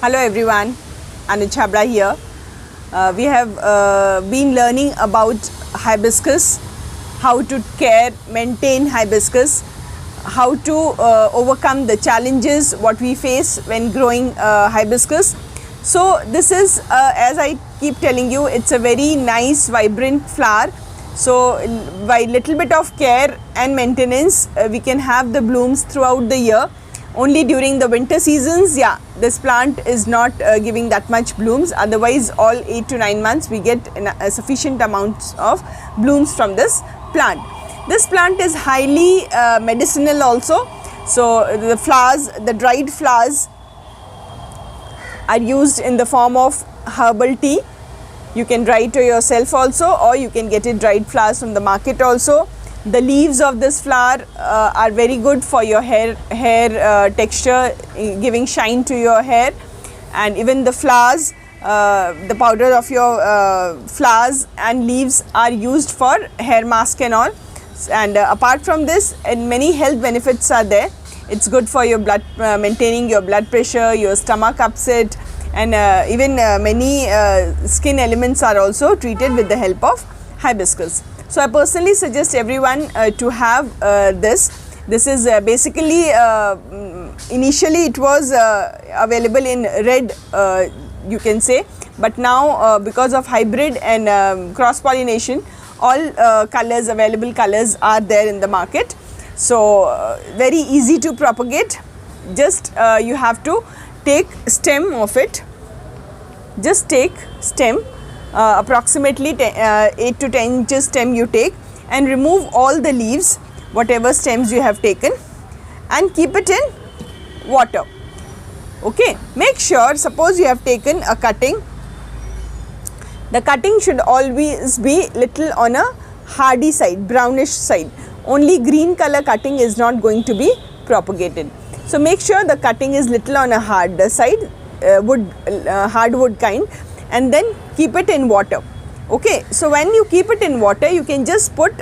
Hello everyone, Anuj Chabra here. We have been learning about hibiscus, how to care, maintain hibiscus, how to overcome the challenges what we face when growing hibiscus. So this is, as I keep telling you, it's a very nice vibrant flower. So by little bit of care and maintenance, we can have the blooms throughout the year. Only during the winter seasons, this plant is not giving that much blooms. Otherwise, all 8 to 9 months we get a sufficient amounts of blooms from this plant. This plant is highly medicinal also. So the flowers, the dried flowers are used in the form of herbal tea. You can dry it yourself also, or you can get it dried flowers from the market also. The leaves of this flower are very good for your hair texture, giving shine to your hair. And even the flowers, the powder of your flowers and leaves are used for hair mask and all. And apart from this, and many health benefits are there. It's good for your blood, maintaining your blood pressure, your stomach upset, and even many skin elements are also treated with the help of hibiscus. So I personally suggest everyone to have this. This is basically, initially it was available in red, you can say, but now because of hybrid and cross pollination, all colors, available colors are there in the market. So very easy to propagate. Just you have to take stem of it. Just take stem. Approximately 8 to 10 inches stem you take, and remove all the leaves, whatever stems you have taken, and keep it in water. Okay, make sure, suppose you have taken a cutting, the cutting should always be little on a hardy side, brownish side. Only green color cutting is not going to be propagated. So make sure the cutting is little on a harder side, hardwood kind, and then keep it in water. Okay, so when you keep it in water, you can just put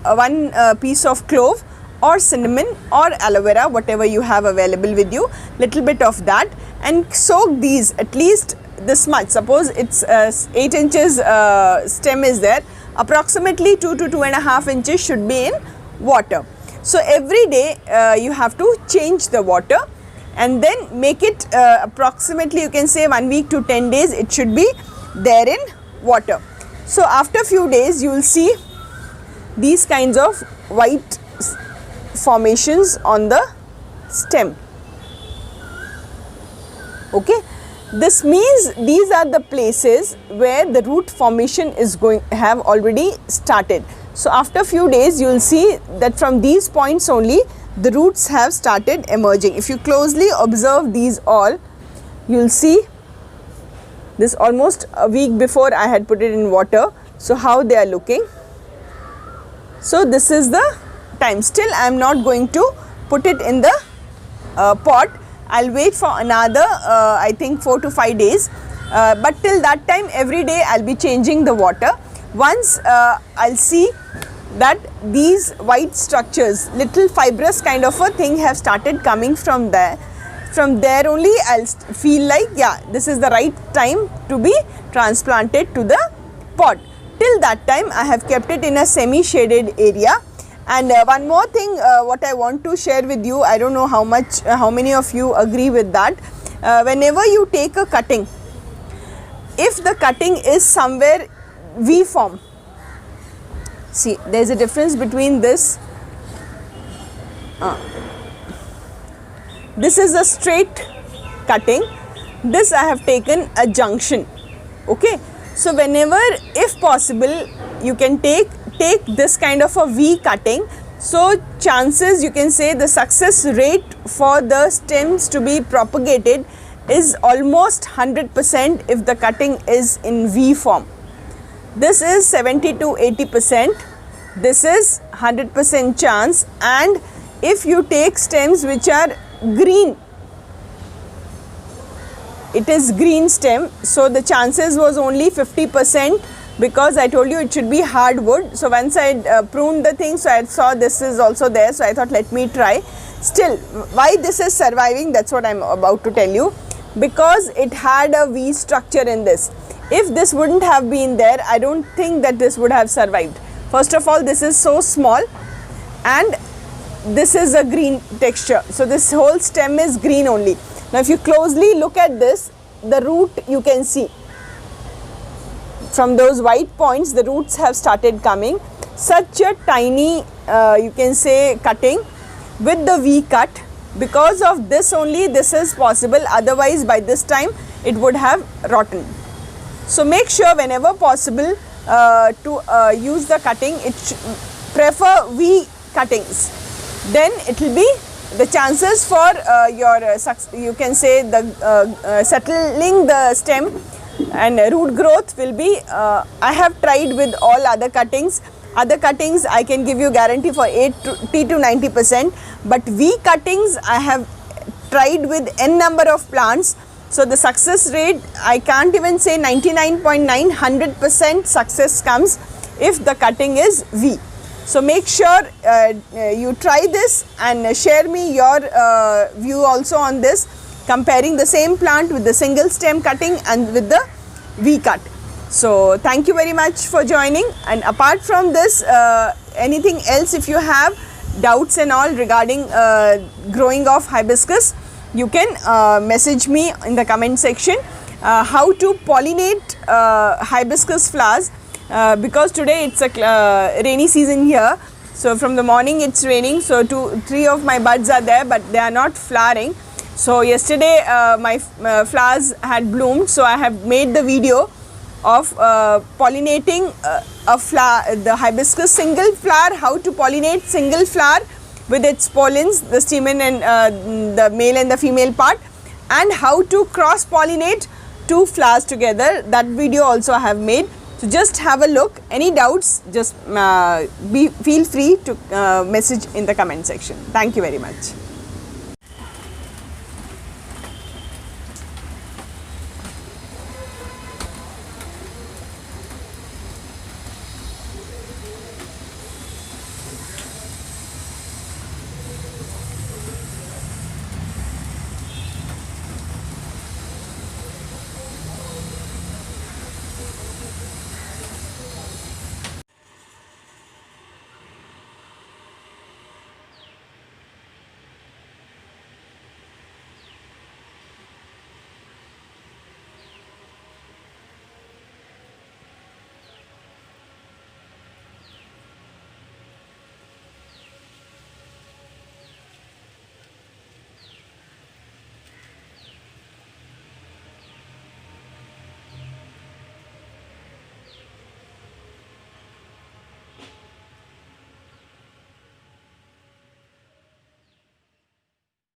one piece of clove or cinnamon or aloe vera, whatever you have available with you, little bit of that, and soak these at least this much. Suppose it's 8 inches stem is there, approximately 2 to 2.5 inches should be in water. So every day you have to change the water, and then make it approximately, you can say 1 week to 10 days it should be there in water. So after few days you will see these kinds of white formations on the stem. Okay, this means these are the places where the root formation is have already started. So after few days you will see that from these points only the roots have started emerging. If you closely observe these all, you will see this almost a week before I had put it in water. So how they are looking. So this is the time. Still I am not going to put it in the pot. I will wait for another I think 4 to 5 days. But till that time, every day I will be changing the water. Once I will see that these white structures, little fibrous kind of a thing have started coming from there. From there only I'll feel like, this is the right time to be transplanted to the pot. Till that time I have kept it in a semi-shaded area. And one more thing what I want to share with you, I don't know how many of you agree with that. Whenever you take a cutting, if the cutting is somewhere V form, see, there is a difference between this. This is a straight cutting. This I have taken a junction. Okay. So whenever, if possible, you can take this kind of a V cutting. So chances, you can say, the success rate for the stems to be propagated is almost 100% if the cutting is in V form. This is 70 to 80%. This is 100% chance. And if you take stems which are green, it is green stem, so the chances was only 50%, because I told you it should be hardwood. So once I pruned the thing, so I saw this is also there, so I thought let me try. Still, why this is surviving, that's what I'm about to tell you. because it had a V structure in this. If this wouldn't have been there, I don't think that this would have survived. First of all, this is so small, and this is a green texture. So this whole stem is green only. Now if you closely look at this, the root you can see. From those white points, the roots have started coming. Such a tiny, you can say, cutting with the V cut. Because of this only this is possible, otherwise by this time it would have rotten. So make sure whenever possible to use the cutting, prefer V cuttings. Then it will be the chances for you can say the settling the stem and root growth will be. I have tried with all other cuttings. Other cuttings I can give you guarantee for 80 to 90%, but V cuttings I have tried with n number of plants. So the success rate, I can't even say 99.9, 100% success comes if the cutting is V. So make sure you try this and share me your view also on this, comparing the same plant with the single stem cutting and with the V cut. So thank you very much for joining, and apart from this, anything else if you have doubts and all regarding growing of hibiscus, you can message me in the comment section. How to pollinate hibiscus flowers, because today it's a rainy season here. So from the morning it's raining, so 2-3 of my buds are there, but they are not flowering. So yesterday my flowers had bloomed, so I have made the video of pollinating a flower, the hibiscus single flower, how to pollinate single flower with its pollens, the stamen and the male and the female part, and how to cross pollinate 2 flowers together. That video also I have made. So just have a look. Any doubts, just feel free to message in the comment section. Thank you very much.